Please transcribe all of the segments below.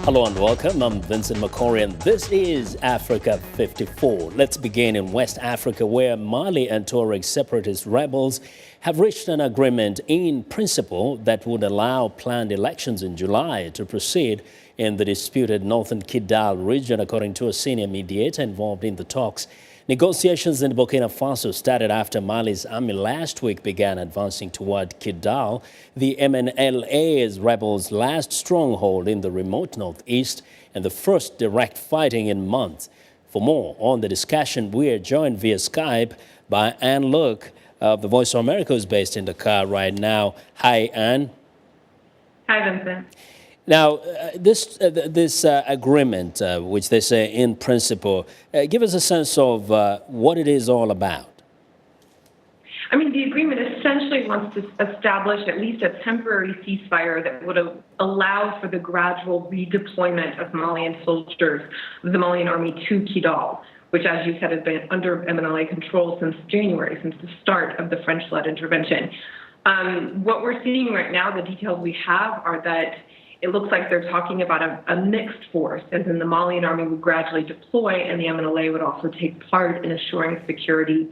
Hello and welcome. I'm Vincent Makori and this is Africa 54. Let's begin in West Africa, where Mali and Tuareg separatist rebels have reached an agreement in principle that would allow planned elections in July to proceed in the disputed northern Kidal region, according to a senior mediator involved in the talks. Negotiations in Burkina Faso started after Mali's army last week began advancing toward Kidal, the MNLA's rebels' last stronghold in the remote northeast and the first direct fighting in months. For more on the discussion, we are joined via Skype by Anne Luke of the Voice of America, who's based in Dakar right now. Hi, Anne. Hi, Vincent. Now, this agreement, which they say in principle, give us a sense of what it is all about. I mean, the agreement essentially wants to establish at least a temporary ceasefire that would allow for the gradual redeployment of Malian soldiers, the Malian army, to Kidal, which, as you said, has been under MNLA control since January, since the start of the French-led intervention. What we're seeing right now, the details we have are that it looks like they're talking about a mixed force, as in the Malian army would gradually deploy and the MNLA would also take part in assuring security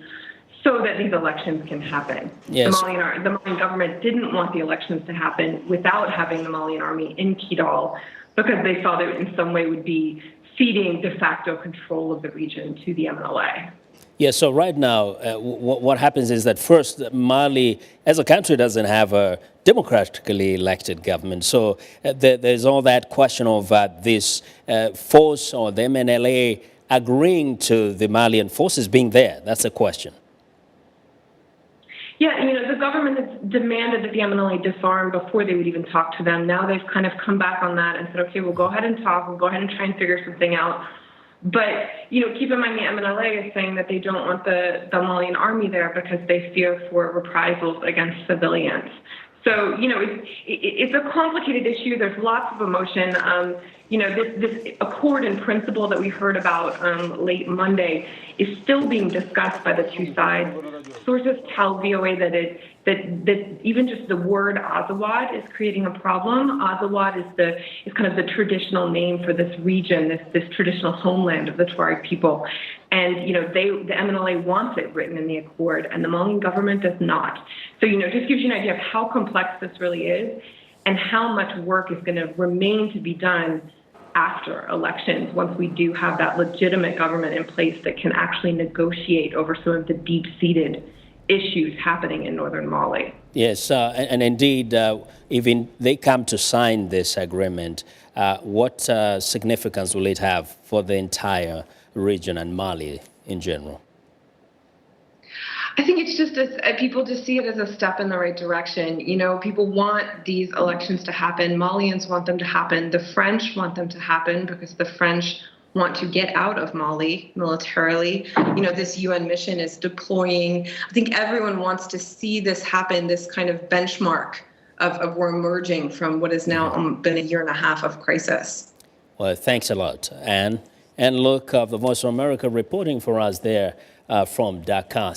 so that these elections can happen. Yes. The Malian government didn't want the elections to happen without having the Malian army in Kidal because they thought it in some way would be ceding de facto control of the region to the MNLA. Yeah, so right now, what happens is that first, Mali, as a country, doesn't have a democratically elected government. So there's all that question of this force or the MNLA agreeing to the Malian forces being there. That's the question. Yeah, the government has demanded that the MNLA disarm before they would even talk to them. Now they've kind of come back on that and said, okay, we'll go ahead and talk. We'll go ahead and try and figure something out. But, keep in mind the MNLA is saying that they don't want the Malian army there because they fear for reprisals against civilians. So, it's a complicated issue. There's lots of emotion. This accord in principle that we heard about late Monday is still being discussed by the two sides. Sources tell VOA that even just the word Azawad is creating a problem. Azawad is kind of the traditional name for this region, this traditional homeland of the Tuareg people. And, the MNLA wants it written in the accord, and the Malian government does not. So, just gives you an idea of how complex this really is and how much work is going to remain to be done after elections, once we do have that legitimate government in place that can actually negotiate over some of the deep-seated issues happening in northern Mali. Yes, and indeed, even they come to sign this agreement, what significance will it have for the entire region and Mali in general? I think it's just people just see it as a step in the right direction. People want these elections to happen. Malians want them to happen. The French want them to happen because the French want to get out of Mali militarily. This UN mission is deploying. I think everyone wants to see this happen, this kind of benchmark of we're emerging from what has now been a year and a half of crisis. Well, thanks a lot, Anne. And look, the Voice of America reporting for us there from Dakar.